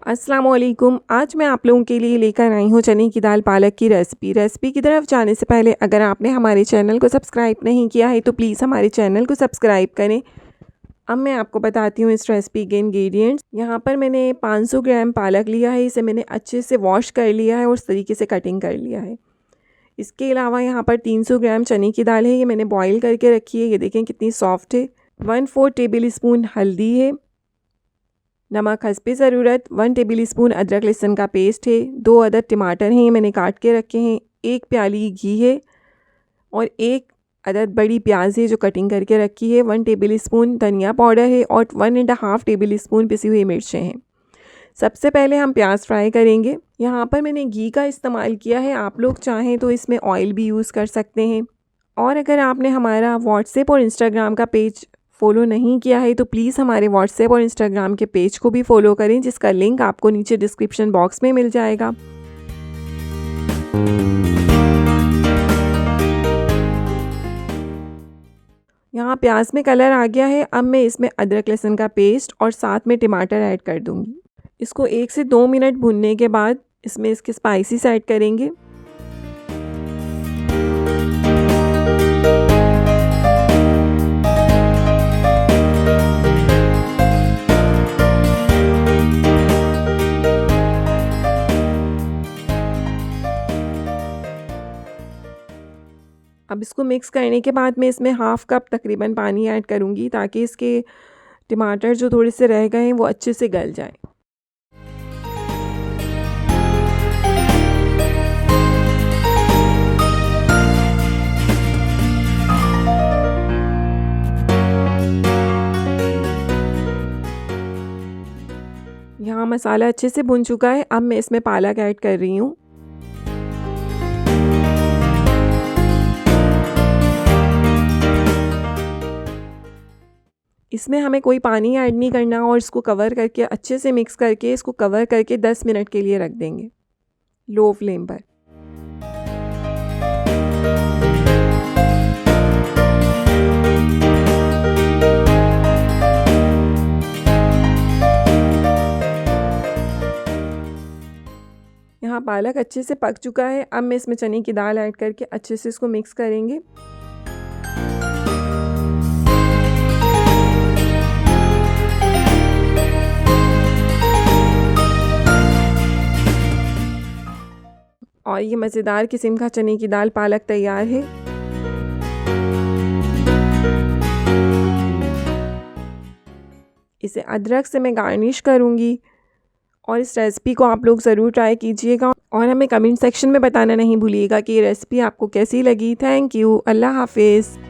अस्सलामुअलैकुम। आज मैं आप लोगों के लिए लेकर आई हूँ चने की दाल पालक की रेसिपी की तरफ जाने से पहले अगर आपने हमारे चैनल को सब्सक्राइब नहीं किया है तो प्लीज़ हमारे चैनल को सब्सक्राइब करें। अब मैं आपको बताती हूँ इस रेसिपी के इंग्रेडिएंट्स। यहाँ पर मैंने 500 ग्राम पालक लिया है। इसे मैंने अच्छे से वॉश कर लिया है और इस तरीके से कटिंग कर लिया है। इसके अलावा यहाँ पर 300 ग्राम चने की दाल है, ये मैंने बॉयल करके रखी है। ये देखें कितनी सॉफ्ट है। 1/4 टेबल स्पून हल्दी है, नमक हस्बे ज़रूरत, 1 टेबल स्पून अदरक लहसुन का पेस्ट है, 2 अदद टमाटर हैं, ये मैंने काट के रखे हैं, 1 प्याली घी है और 1 अदद बड़ी प्याज है जो कटिंग करके रखी है, 1 टेबल स्पून धनिया पाउडर है और 1.5 टेबल स्पून पिसी हुई मिर्चें हैं। सबसे पहले हम प्याज फ्राई करेंगे। यहाँ पर मैंने घी का इस्तेमाल किया है, आप लोग चाहें तो इसमें ऑयल भी यूज़ कर सकते हैं। और अगर आपने हमारा व्हाट्सएप और इंस्टाग्राम का पेज फॉलो नहीं किया है तो प्लीज़ हमारे व्हाट्सएप और इंस्टाग्राम के पेज को भी फॉलो करें, जिसका लिंक आपको नीचे डिस्क्रिप्शन बॉक्स में मिल जाएगा। यहाँ प्याज में कलर आ गया है। अब मैं इसमें अदरक लहसुन का पेस्ट और साथ में टमाटर ऐड कर दूँगी। इसको 1 से 2 मिनट भूनने के बाद इसमें इसके स्पाइसेस ऐड करेंगे। अब इसको मिक्स करने के बाद मैं इसमें हाफ़ कप तकरीबन पानी ऐड करूँगी ताकि इसके टमाटर जो थोड़े से रह गए हैं वो अच्छे से गल जाएं। यहाँ मसाला अच्छे से भुन चुका है। अब मैं इसमें पालक ऐड कर रही हूँ। इसमें हमें कोई पानी ऐड नहीं करना और इसको कवर करके अच्छे से मिक्स करके इसको कवर करके 10 मिनट के लिए रख देंगे लो फ्लेम पर। यहाँ पालक अच्छे से पक चुका है। अब मैं इसमें चने की दाल ऐड करके अच्छे से इसको मिक्स करेंगे। और ये मज़ेदार किस्म का चने की दाल पालक तैयार है। इसे अदरक से मैं गार्निश करूँगी और इस रेसिपी को आप लोग ज़रूर ट्राई कीजिएगा और हमें कमेंट सेक्शन में बताना नहीं भूलिएगा कि ये रेसिपी आपको कैसी लगी। Thank you. अल्लाह हाफिज़।